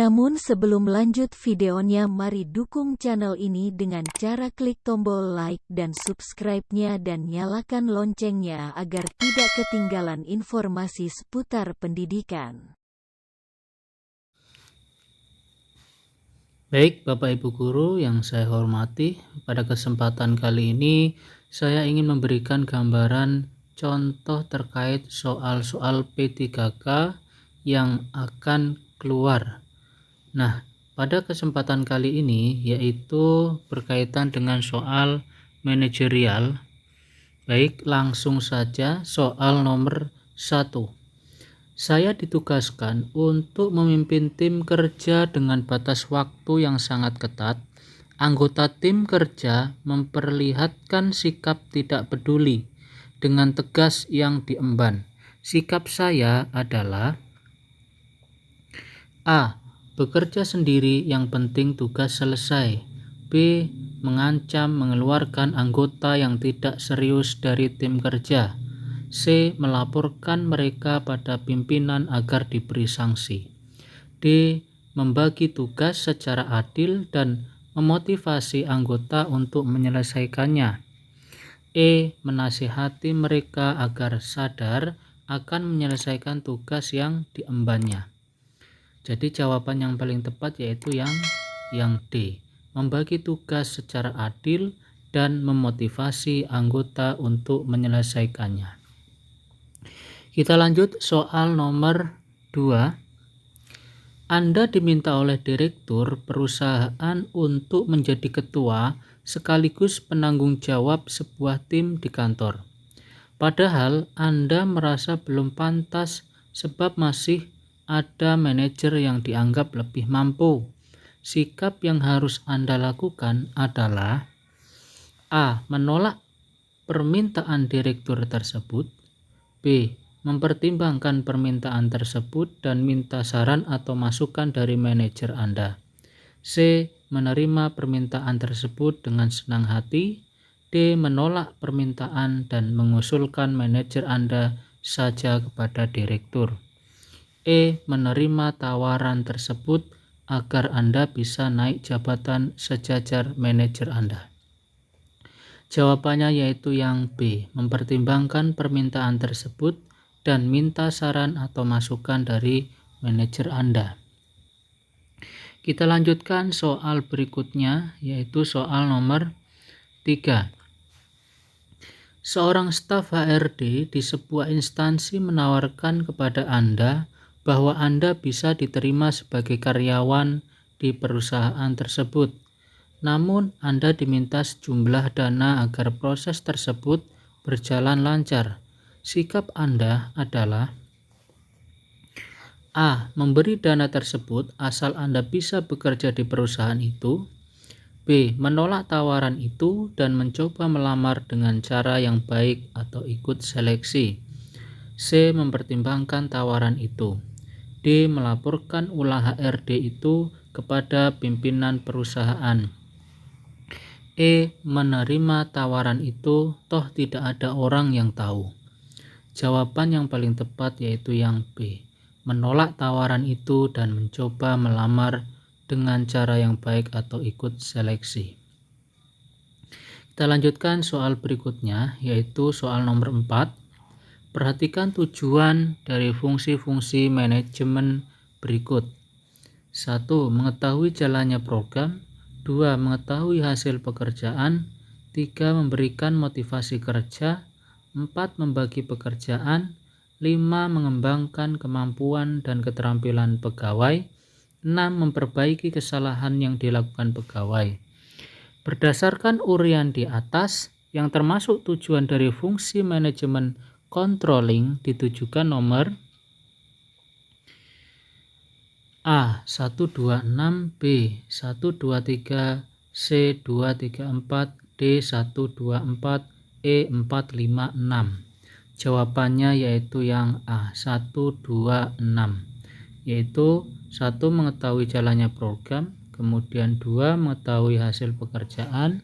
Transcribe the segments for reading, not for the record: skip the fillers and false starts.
Namun sebelum lanjut videonya, mari dukung channel ini dengan cara klik tombol like dan subscribe-nya dan nyalakan loncengnya agar tidak ketinggalan informasi seputar pendidikan. Baik, Bapak Ibu Guru yang saya hormati, pada kesempatan kali ini saya ingin memberikan gambaran contoh terkait soal-soal P3K yang akan keluar. Nah, pada kesempatan kali ini yaitu berkaitan dengan soal manajerial. Baik, langsung saja soal nomor 1. Saya ditugaskan untuk memimpin tim kerja dengan batas waktu yang sangat ketat. Anggota tim kerja memperlihatkan sikap tidak peduli dengan tegas yang diemban. Sikap saya adalah A. Bekerja sendiri, yang penting tugas selesai. B. Mengancam mengeluarkan anggota yang tidak serius dari tim kerja. C. Melaporkan mereka pada pimpinan agar diberi sanksi. D. Membagi tugas secara adil dan memotivasi anggota untuk menyelesaikannya. E. Menasihati mereka agar sadar akan menyelesaikan tugas yang diembannya. Jadi jawaban yang paling tepat yaitu yang D. Membagi tugas secara adil dan memotivasi anggota untuk menyelesaikannya. Kita lanjut soal nomor 2. Anda diminta oleh direktur perusahaan untuk menjadi ketua sekaligus penanggung jawab sebuah tim di kantor. Padahal Anda merasa belum pantas sebab masih ada manajer yang dianggap lebih mampu. Sikap yang harus Anda lakukan adalah A. Menolak permintaan direktur tersebut. B. Mempertimbangkan permintaan tersebut dan minta saran atau masukan dari manajer Anda. C. Menerima permintaan tersebut dengan senang hati. D. Menolak permintaan dan mengusulkan manajer Anda saja kepada direktur. E. Menerima tawaran tersebut agar Anda bisa naik jabatan sejajar manajer Anda. Jawabannya yaitu yang B. Mempertimbangkan permintaan tersebut dan minta saran atau masukan dari manajer Anda. Kita lanjutkan soal berikutnya, yaitu soal nomor 3. Seorang staf HRD di sebuah instansi menawarkan kepada Anda bahwa Anda bisa diterima sebagai karyawan di perusahaan tersebut. Namun Anda diminta sejumlah dana agar proses tersebut berjalan lancar. Sikap Anda adalah A. Memberi dana tersebut asal Anda bisa bekerja di perusahaan itu. B. Menolak tawaran itu dan mencoba melamar dengan cara yang baik atau ikut seleksi. C. Mempertimbangkan tawaran itu. D. Melaporkan ulah HRD itu kepada pimpinan perusahaan. E. Menerima tawaran itu, toh tidak ada orang yang tahu. Jawaban yang paling tepat yaitu yang B. Menolak tawaran itu dan mencoba melamar dengan cara yang baik atau ikut seleksi. Kita lanjutkan soal berikutnya, yaitu soal nomor 4. Perhatikan tujuan dari fungsi-fungsi manajemen berikut. 1. Mengetahui jalannya program. 2. Mengetahui hasil pekerjaan. 3. Memberikan motivasi kerja. 4. Membagi pekerjaan. 5. Mengembangkan kemampuan dan keterampilan pegawai. 6. Memperbaiki kesalahan yang dilakukan pegawai. Berdasarkan uraian di atas, yang termasuk tujuan dari fungsi manajemen controlling ditujukan nomor A. 126, B. 123, C. 234, D. 124, E. 456. Jawabannya yaitu yang A. 126, yaitu 1. Mengetahui jalannya program, kemudian 2. Mengetahui hasil pekerjaan,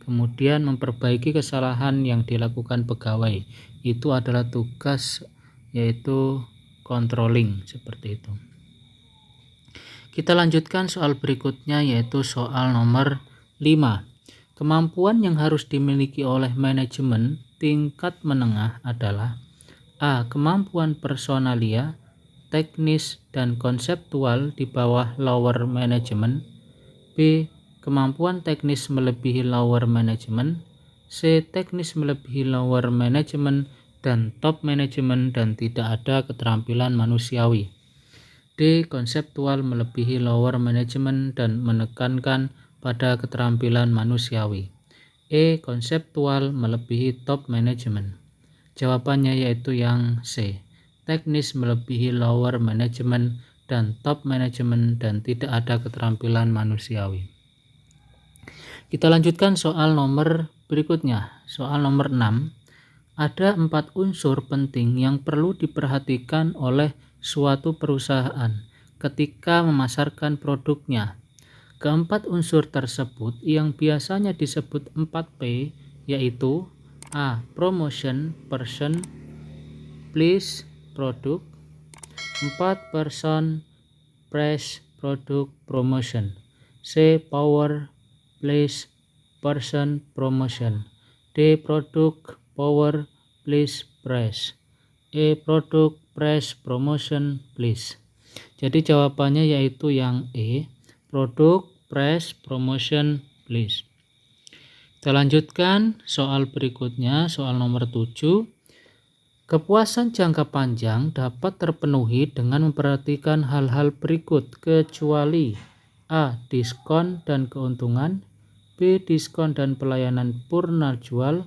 kemudian memperbaiki kesalahan yang dilakukan pegawai. Itu adalah tugas yaitu controlling, seperti itu. Kita lanjutkan soal berikutnya, yaitu soal nomor 5. Kemampuan yang harus dimiliki oleh manajemen tingkat menengah adalah: A. Kemampuan personalia, teknis, dan konseptual di bawah lower management. B. Kemampuan teknis melebihi lower management. C. Teknis melebihi lower management dan top management dan tidak ada keterampilan manusiawi. D. Konseptual melebihi lower management dan menekankan pada keterampilan manusiawi. E. Konseptual melebihi top management. Jawabannya yaitu yang C. Teknis melebihi lower management dan top management dan tidak ada keterampilan manusiawi. Kita lanjutkan soal nomor berikutnya. Soal nomor 6. Ada 4 unsur penting yang perlu diperhatikan oleh suatu perusahaan ketika memasarkan produknya. Keempat unsur tersebut yang biasanya disebut 4P, yaitu A. Promotion, person, place, product. 4. Person, price, product, promotion. C. Power, place, person, promotion. D. Product, power, place, price. E. Product, price, promotion, place. Jadi jawabannya yaitu yang E. Produk, price, promotion, place. Kita lanjutkan soal berikutnya, soal nomor 7. Kepuasan jangka panjang dapat terpenuhi dengan memperhatikan hal-hal berikut kecuali: A. Diskon dan keuntungan. B. Diskon dan pelayanan purna jual.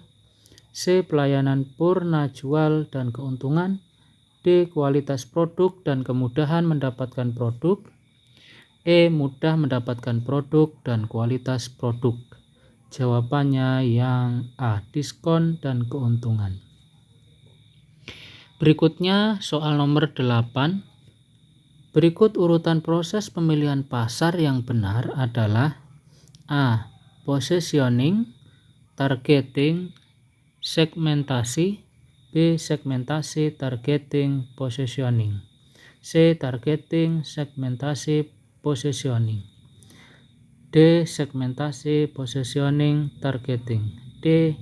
C. Pelayanan purna jual dan keuntungan. D. Kualitas produk dan kemudahan mendapatkan produk. E. Mudah mendapatkan produk dan kualitas produk. Jawabannya yang A. Diskon dan keuntungan. Berikutnya soal nomor 8. Berikut urutan proses pemilihan pasar yang benar adalah: A. Positioning, targeting, segmentasi. B. Segmentasi, targeting, positioning. C. Targeting, segmentasi, positioning. D. Segmentasi, positioning, targeting. E.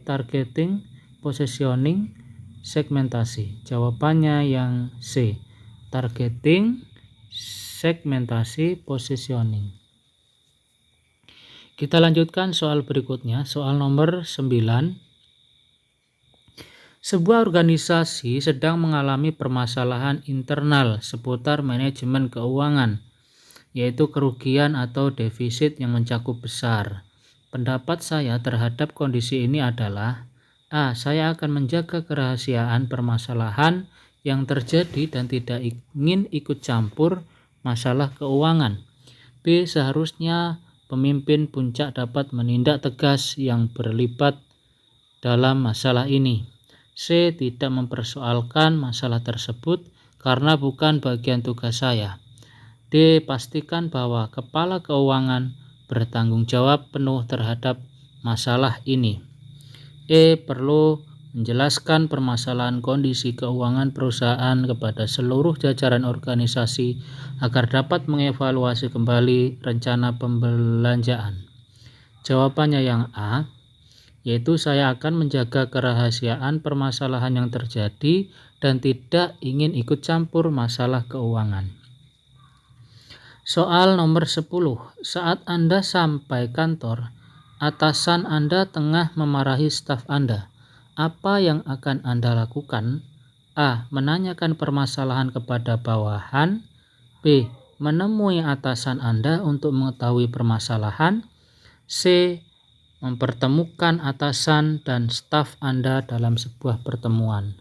Targeting, positioning, segmentasi. Jawabannya yang C. Targeting, segmentasi, positioning. Kita lanjutkan soal berikutnya, soal nomor 9. Sebuah organisasi sedang mengalami permasalahan internal seputar manajemen keuangan, yaitu kerugian atau defisit yang mencakup besar. Pendapat saya terhadap kondisi ini adalah: A. Saya akan menjaga kerahasiaan permasalahan yang terjadi dan tidak ingin ikut campur masalah keuangan. B. Seharusnya pemimpin puncak dapat menindak tegas yang berlibat dalam masalah ini. C. Tidak mempersoalkan masalah tersebut karena bukan bagian tugas saya. D. Pastikan bahwa kepala keuangan bertanggung jawab penuh terhadap masalah ini. E. Perlu menjelaskan permasalahan kondisi keuangan perusahaan kepada seluruh jajaran organisasi agar dapat mengevaluasi kembali rencana pembelanjaan. Jawabannya yang A, yaitu saya akan menjaga kerahasiaan permasalahan yang terjadi dan tidak ingin ikut campur masalah keuangan. Soal nomor 10. Saat Anda sampai kantor, atasan Anda tengah memarahi staf Anda. Apa yang akan Anda lakukan? A. Menanyakan permasalahan kepada bawahan. B. Menemui atasan Anda untuk mengetahui permasalahan. C. Mempertemukan atasan dan staf Anda dalam sebuah pertemuan.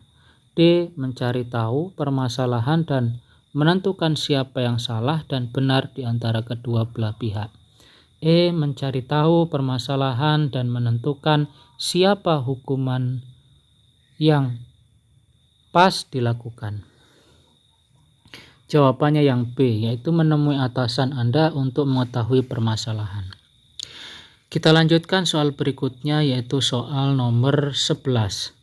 D. Mencari tahu permasalahan dan menentukan siapa yang salah dan benar di antara kedua belah pihak. E. Mencari tahu permasalahan dan menentukan siapa hukuman yang pas dilakukan. Jawabannya yang B, yaitu menemui atasan Anda untuk mengetahui permasalahan. Kita lanjutkan soal berikutnya, yaitu soal nomor 11.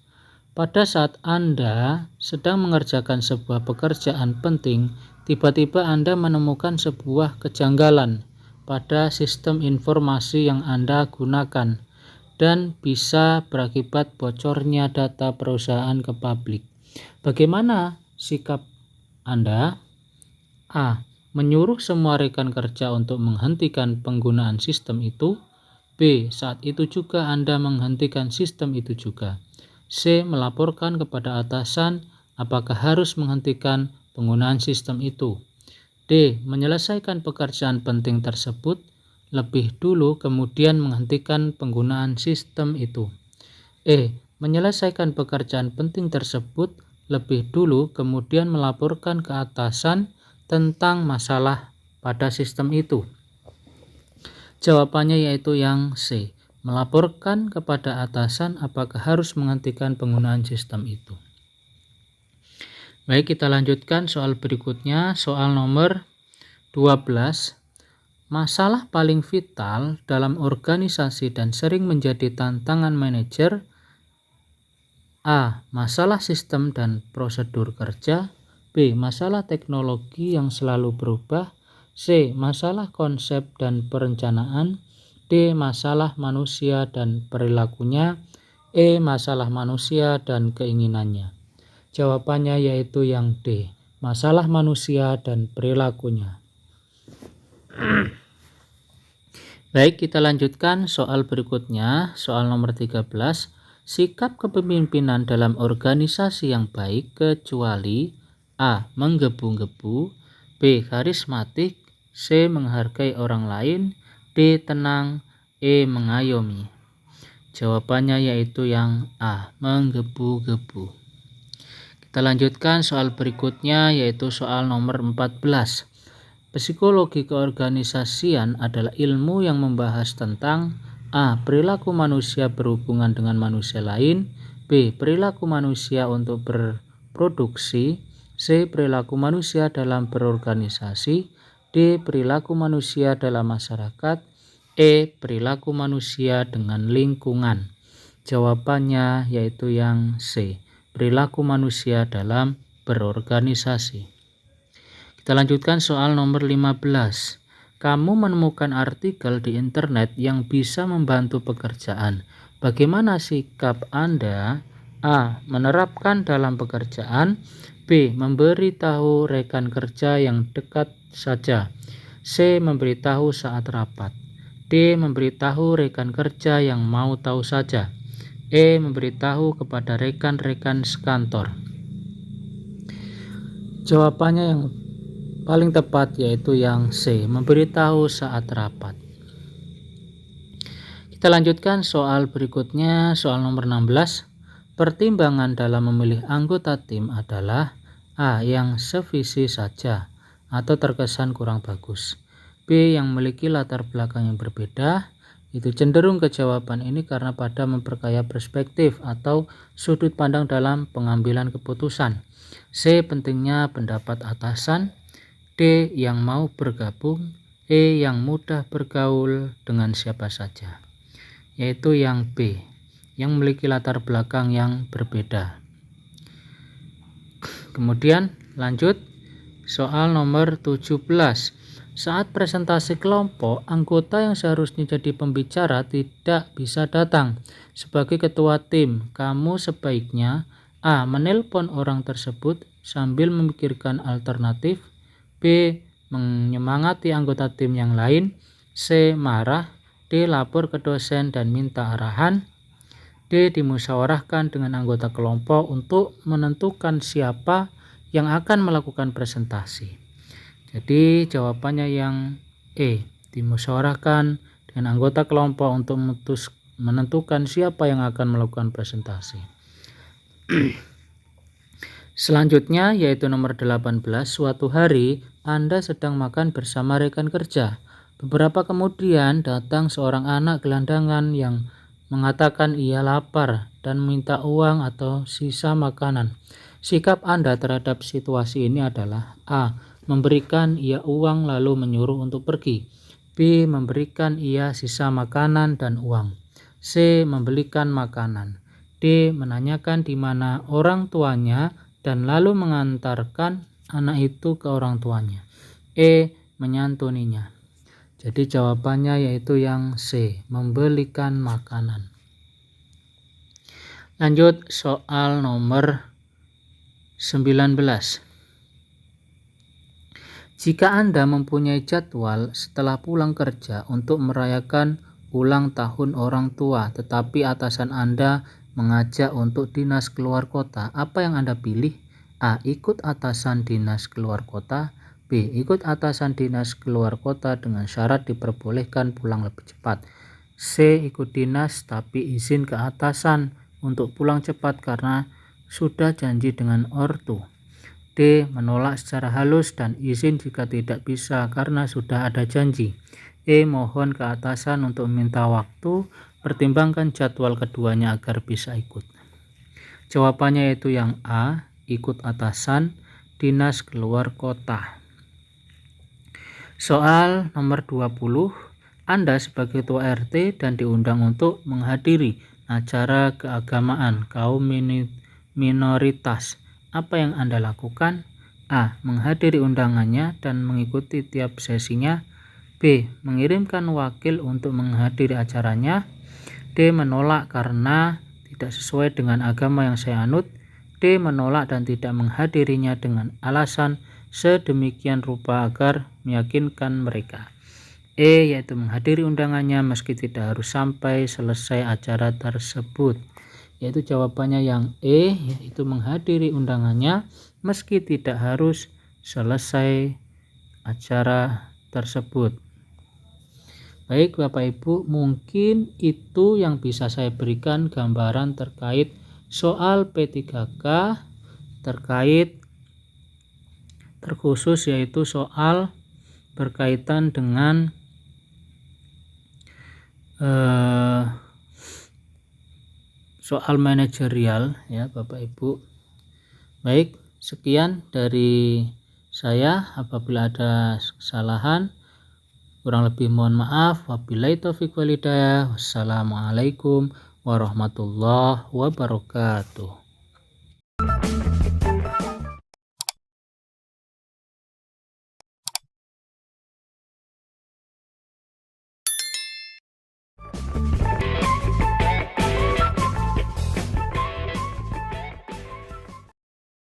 Pada saat Anda sedang mengerjakan sebuah pekerjaan penting, tiba-tiba Anda menemukan sebuah kejanggalan pada sistem informasi yang Anda gunakan dan bisa berakibat bocornya data perusahaan ke publik. Bagaimana sikap Anda? A. Menyuruh semua rekan kerja untuk menghentikan penggunaan sistem itu. B. Saat itu juga Anda menghentikan sistem itu juga. C. Melaporkan kepada atasan apakah harus menghentikan penggunaan sistem itu. D. Menyelesaikan pekerjaan penting tersebut lebih dulu kemudian menghentikan penggunaan sistem itu. E. Menyelesaikan pekerjaan penting tersebut lebih dulu kemudian melaporkan ke atasan tentang masalah pada sistem itu. Jawabannya yaitu yang C. Melaporkan kepada atasan apakah harus menghentikan penggunaan sistem itu. Baik, kita lanjutkan soal berikutnya, soal nomor 12. Masalah paling vital dalam organisasi dan sering menjadi tantangan manajer. A. Masalah sistem dan prosedur kerja. B. Masalah teknologi yang selalu berubah. C. Masalah konsep dan perencanaan. D. Masalah manusia dan perilakunya. E. Masalah manusia dan keinginannya. Jawabannya yaitu yang D. Masalah manusia dan perilakunya. Baik, kita lanjutkan soal berikutnya, soal nomor 13. Sikap kepemimpinan dalam organisasi yang baik kecuali A. Menggebu-gebu, B. Karismatik, C. Menghargai orang lain, D. Tenang, E. Mengayomi. Jawabannya yaitu yang A. Menggebu-gebu. Kita lanjutkan soal berikutnya, yaitu soal nomor 14. Psikologi keorganisasian adalah ilmu yang membahas tentang A. Perilaku manusia berhubungan dengan manusia lain, B. Perilaku manusia untuk berproduksi, C. Perilaku manusia dalam berorganisasi, D. Perilaku manusia dalam masyarakat, E. Perilaku manusia dengan lingkungan. Jawabannya yaitu yang C. Perilaku manusia dalam berorganisasi. Kita lanjutkan soal nomor 15. Kamu menemukan artikel di internet yang bisa membantu pekerjaan. Bagaimana sikap Anda? A. Menerapkan dalam pekerjaan. B. Memberitahu rekan kerja yang dekat saja. C. Memberitahu saat rapat. D. Memberitahu rekan kerja yang mau tahu saja. E. Memberitahu kepada rekan-rekan sekantor. Jawabannya yang paling tepat yaitu yang C. Memberitahu saat rapat. Kita lanjutkan soal berikutnya, soal nomor 16. Pertimbangan dalam memilih anggota tim adalah A. Yang sevisi saja atau terkesan kurang bagus. B. Yang memiliki latar belakang yang berbeda. Itu cenderung ke jawaban ini karena pada memperkaya perspektif atau sudut pandang dalam pengambilan keputusan. C. Pentingnya pendapat atasan. D. Yang mau bergabung. E. Yang mudah bergaul dengan siapa saja. Yaitu yang B. Yang memiliki latar belakang yang berbeda. Kemudian lanjut soal nomor 17. Saat presentasi kelompok, anggota yang seharusnya jadi pembicara tidak bisa datang. Sebagai ketua tim, kamu sebaiknya A. Menelpon orang tersebut sambil memikirkan alternatif. B. Menyemangati anggota tim yang lain. C. Marah. D. Lapor ke dosen dan minta arahan. D. Dimusyawarahkan dengan anggota kelompok untuk menentukan siapa yang akan melakukan presentasi. Jadi jawabannya yang E. Dimusyawarahkan dengan anggota kelompok untuk menentukan siapa yang akan melakukan presentasi. Selanjutnya yaitu nomor 18. Suatu hari Anda sedang makan bersama rekan kerja. Beberapa kemudian datang seorang anak gelandangan yang mengatakan ia lapar dan meminta uang atau sisa makanan. Sikap Anda terhadap situasi ini adalah A. Memberikan ia uang lalu menyuruh untuk pergi. B. Memberikan ia sisa makanan dan uang. C. Membelikan makanan. D. Menanyakan di mana orang tuanya dan lalu mengantarkan anak itu ke orang tuanya. E. Menyantuninya. Jadi jawabannya yaitu yang C, membelikan makanan. Lanjut soal nomor 19. Jika Anda mempunyai jadwal setelah pulang kerja untuk merayakan ulang tahun orang tua, tetapi atasan Anda mengajak untuk dinas keluar kota, apa yang Anda pilih? A. Ikut atasan dinas keluar kota. B. Ikut atasan dinas keluar kota dengan syarat diperbolehkan pulang lebih cepat. C. Ikut dinas tapi izin ke atasan untuk pulang cepat karena sudah janji dengan ortu. D. Menolak secara halus dan izin jika tidak bisa karena sudah ada janji. E. Mohon ke atasan untuk meminta waktu, pertimbangkan jadwal keduanya agar bisa ikut. Jawabannya yaitu yang A, ikut atasan dinas keluar kota. Soal nomor 20. Anda sebagai ketua RT dan diundang untuk menghadiri acara keagamaan kaum minoritas. Apa yang Anda lakukan? A. Menghadiri undangannya dan mengikuti tiap sesinya. B. Mengirimkan wakil untuk menghadiri acaranya. D. Menolak karena tidak sesuai dengan agama yang saya anut. D. Menolak dan tidak menghadirinya dengan alasan sedemikian rupa agar meyakinkan mereka. E. Yaitu menghadiri undangannya meski tidak harus sampai selesai acara tersebut. Yaitu jawabannya yang E, yaitu menghadiri undangannya meski tidak harus selesai acara tersebut. Baik Bapak Ibu, mungkin itu yang bisa saya berikan gambaran terkait soal P3K terkhusus yaitu soal berkaitan dengan soal manajerial ya Bapak Ibu. Baik, sekian dari saya. Apabila ada kesalahan, kurang lebih mohon maaf. Wabillahi taufiq walhidayah. Wassalamualaikum warahmatullahi wabarakatuh.